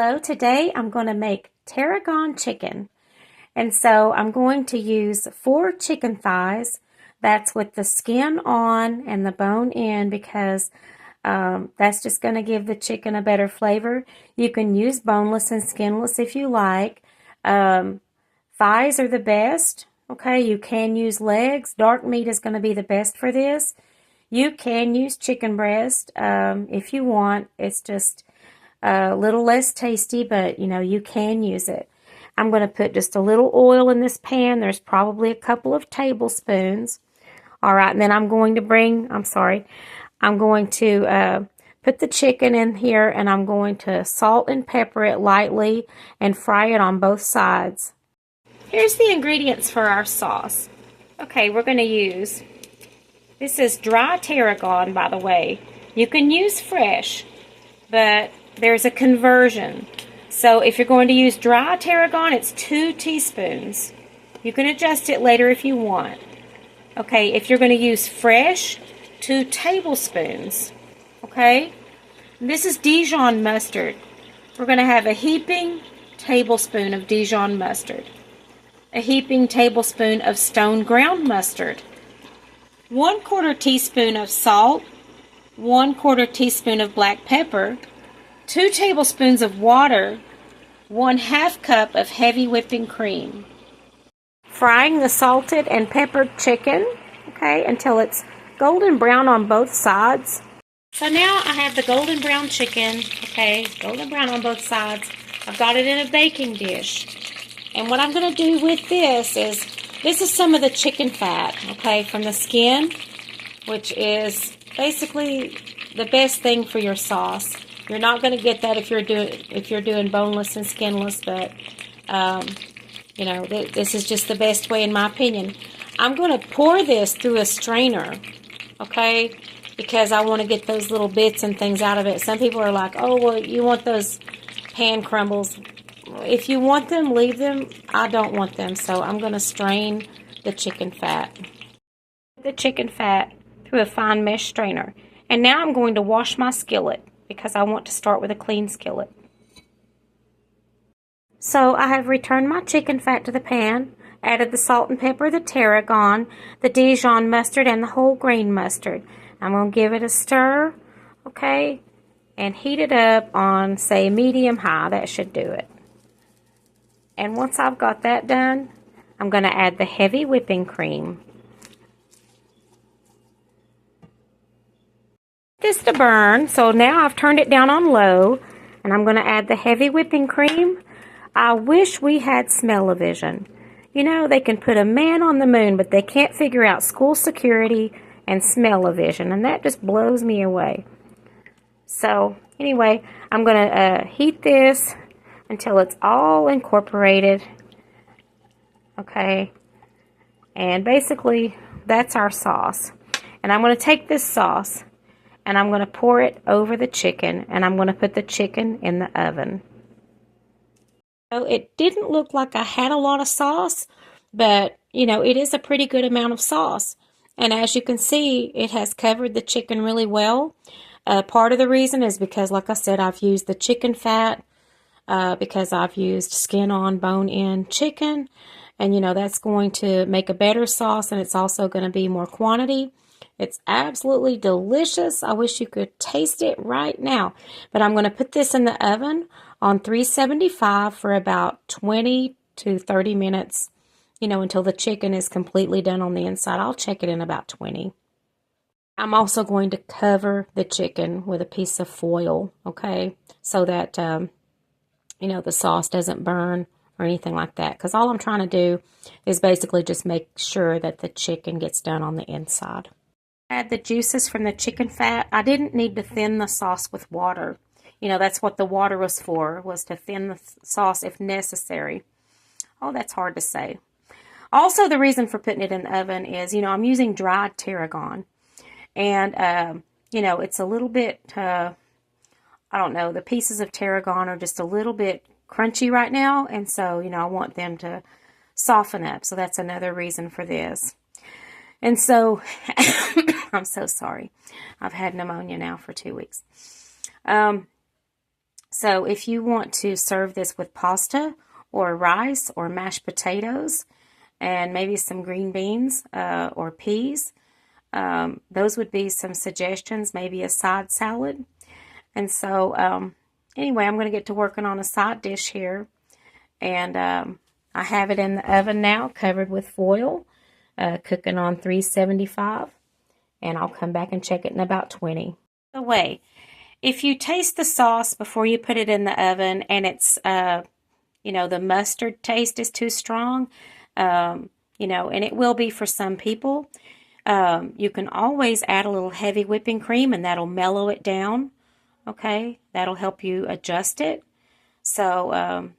Hello, today I'm going to make tarragon chicken. And so I'm going to use 4 chicken thighs. That's with the skin on and the bone in because that's just going to give the chicken a better flavor. You can use boneless and skinless if you like. Thighs are the best. Okay, you can use legs. Dark meat is going to be the best for this. You can use chicken breast if you want. It's just a little less tasty, but you can use it. I'm going to put just a little oil in this pan. There's probably a couple of tablespoons. All right, and then I'm going to put the chicken in here, and I'm going to salt and pepper it lightly and fry it on both sides. Here's the ingredients for our sauce. Okay, we're going to use, this is dry tarragon, by the way. You can use fresh, but there's a conversion. So if you're going to use dry tarragon, it's 2 teaspoons. You can adjust it later if you want. Okay, if you're going to use fresh, 2 tablespoons. Okay, this is Dijon mustard. We're going to have a heaping tablespoon of Dijon mustard, a heaping tablespoon of stone ground mustard, 1/4 teaspoon of salt, 1/4 teaspoon of black pepper, 2 tablespoons of water, 1/2 cup of heavy whipping cream. Frying the salted and peppered chicken, okay, until it's golden brown on both sides. So now I have the golden brown chicken, okay, golden brown on both sides. I've got it in a baking dish. And what I'm going to do with this is some of the chicken fat, okay, from the skin, which is basically the best thing for your sauce. You're not going to get that if you're doing boneless and skinless, but this is just the best way in my opinion. I'm going to pour this through a strainer, okay, because I want to get those little bits and things out of it. Some people are like, oh, well, you want those pan crumbles. If you want them, leave them. I don't want them, so I'm going to strain the chicken fat. The chicken fat through a fine mesh strainer. And now I'm going to wash my skillet, because I want to start with a clean skillet. So I have returned my chicken fat to the pan, added the salt and pepper, the tarragon, the Dijon mustard, and the whole grain mustard. I'm going to give it a stir, okay, and heat it up on, say, medium-high. That should do it. And once I've got that done, I'm going to add the heavy whipping cream. This to burn, so now I've turned it down on low, and I'm going to add the heavy whipping cream. I wish we had smell-o-vision. You know, they can put a man on the moon, but they can't figure out school security and smell-o-vision, and that just blows me away. So anyway, I'm going to heat this until it's all incorporated. Okay, and basically that's our sauce. And I'm going to take this sauce and I'm going to pour it over the chicken, and I'm going to put the chicken in the oven. So it didn't look like I had a lot of sauce, but it is a pretty good amount of sauce. And as you can see, it has covered the chicken really well. Part of the reason is because, like I said, I've used the chicken fat, because I've used skin on, bone in chicken. And that's going to make a better sauce, and it's also going to be more quantity. It's absolutely delicious. I wish you could taste it right now. But I'm going to put this in the oven on 375 for about 20 to 30 minutes, until the chicken is completely done on the inside. I'll check it in about 20. I'm also going to cover the chicken with a piece of foil, okay, so that, the sauce doesn't burn or anything like that. Because all I'm trying to do is basically just make sure that the chicken gets done on the inside. Add the juices from the chicken fat. I didn't need to thin the sauce with water. That's what the water was for, was to thin the sauce if necessary. Oh, that's hard to say. Also, the reason for putting it in the oven is, I'm using dried tarragon. And, it's a little bit, I don't know, the pieces of tarragon are just a little bit crunchy right now. And so, I want them to soften up. So that's another reason for this. And so, I'm so sorry. I've had pneumonia now for 2 weeks. So if you want to serve this with pasta or rice or mashed potatoes and maybe some green beans or peas, those would be some suggestions, maybe a side salad. And so anyway, I'm going to get to working on a side dish here. And I have it in the oven now, covered with foil, cooking on 375. And I'll come back and check it in about 20. By the way, if you taste the sauce before you put it in the oven and it's, the mustard taste is too strong, and it will be for some people, you can always add a little heavy whipping cream and that'll mellow it down. Okay, that'll help you adjust it. So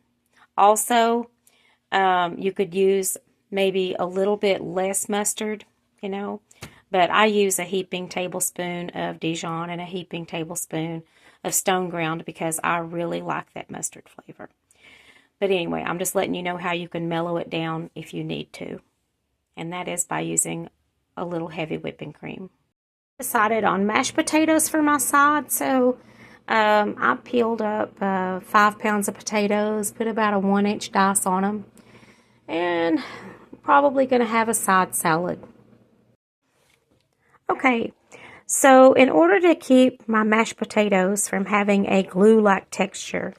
also, you could use maybe a little bit less mustard, but I use a heaping tablespoon of Dijon and a heaping tablespoon of stone ground because I really like that mustard flavor. But anyway, I'm just letting you know how you can mellow it down if you need to. And that is by using a little heavy whipping cream. Decided on mashed potatoes for my side, so I peeled up 5 pounds of potatoes, put about a 1-inch dice on them, and probably going to have a side salad. Okay, so in order to keep my mashed potatoes from having a glue-like texture,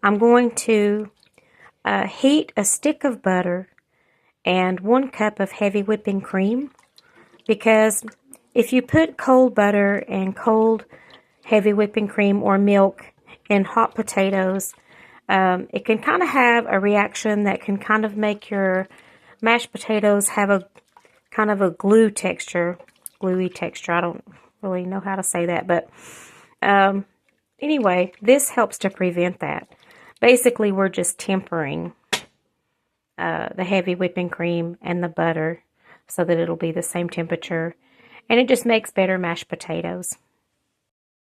I'm going to heat a stick of butter and 1 cup of heavy whipping cream, because if you put cold butter and cold heavy whipping cream or milk in hot potatoes, it can kind of have a reaction that can kind of make your mashed potatoes have a kind of a gluey texture. I don't really know how to say that, but anyway, this helps to prevent that. Basically, we're just tempering the heavy whipping cream and the butter so that it'll be the same temperature, and it just makes better mashed potatoes.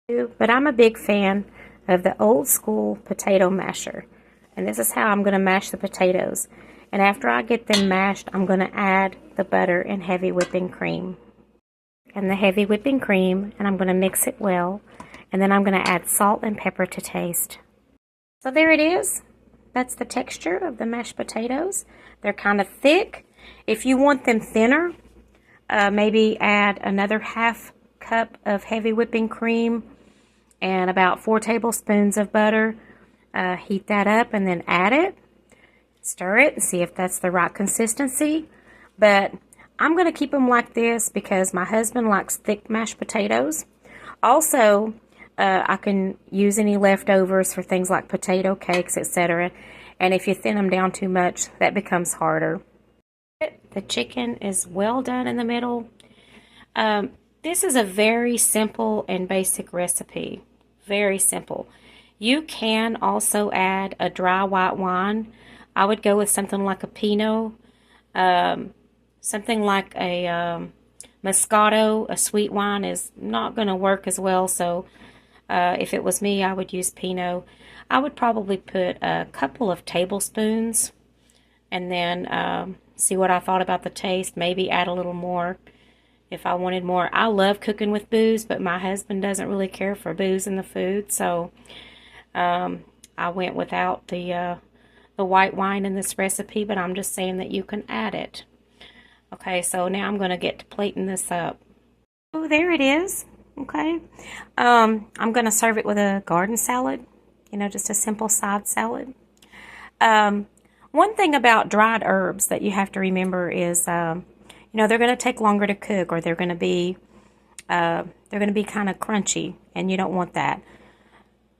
But I'm a big fan of the old school potato masher, and this is how I'm going to mash the potatoes. And after I get them mashed, I'm going to add the butter and heavy whipping cream. And the heavy whipping cream, and I'm going to mix it well, and then I'm going to add salt and pepper to taste. So there it is. That's the texture of the mashed potatoes. They're kind of thick. If you want them thinner, maybe add another 1/2 cup of heavy whipping cream and about 4 tablespoons of butter. Heat that up and then add it. Stir it and see if that's the right consistency. But I'm going to keep them like this because my husband likes thick mashed potatoes. Also, I can use any leftovers for things like potato cakes, etc. And if you thin them down too much, that becomes harder. The chicken is well done in the middle. This is a very simple and basic recipe. Very simple. You can also add a dry white wine. I would go with something like a Pinot, something like a Moscato. A sweet wine is not going to work as well, so if it was me, I would use Pinot. I would probably put a couple of tablespoons and then see what I thought about the taste. Maybe add a little more if I wanted more. I love cooking with booze, but my husband doesn't really care for booze in the food, so I went without the white wine in this recipe, but I'm just saying that you can add it. Okay, so now I'm going to get to plating this up. Oh, there it is. Okay, I'm going to serve it with a garden salad, just a simple side salad. One thing about dried herbs that you have to remember is, they're going to take longer to cook, or they're going to be kind of crunchy, and you don't want that.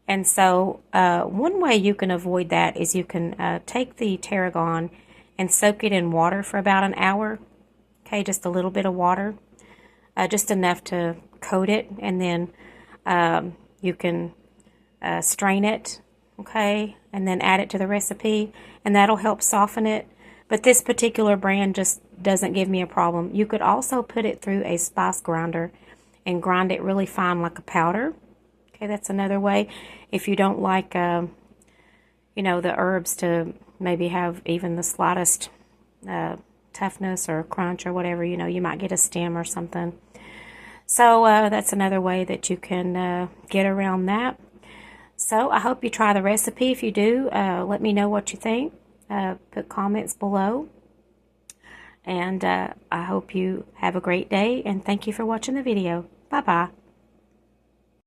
And so one way you can avoid that is you can take the tarragon and soak it in water for about an hour. Okay, just a little bit of water, just enough to coat it, and then you can strain it, okay, and then add it to the recipe, and that'll help soften it. But this particular brand just doesn't give me a problem. You could also put it through a spice grinder and grind it really fine like a powder. Okay, that's another way. If you don't like, the herbs to maybe have even the slightest toughness or crunch or whatever, you might get a stem or something. So that's another way that you can get around that. So I hope you try the recipe. If you do, let me know what you think. Put comments below. And I hope you have a great day, and thank you for watching the video. Bye-bye.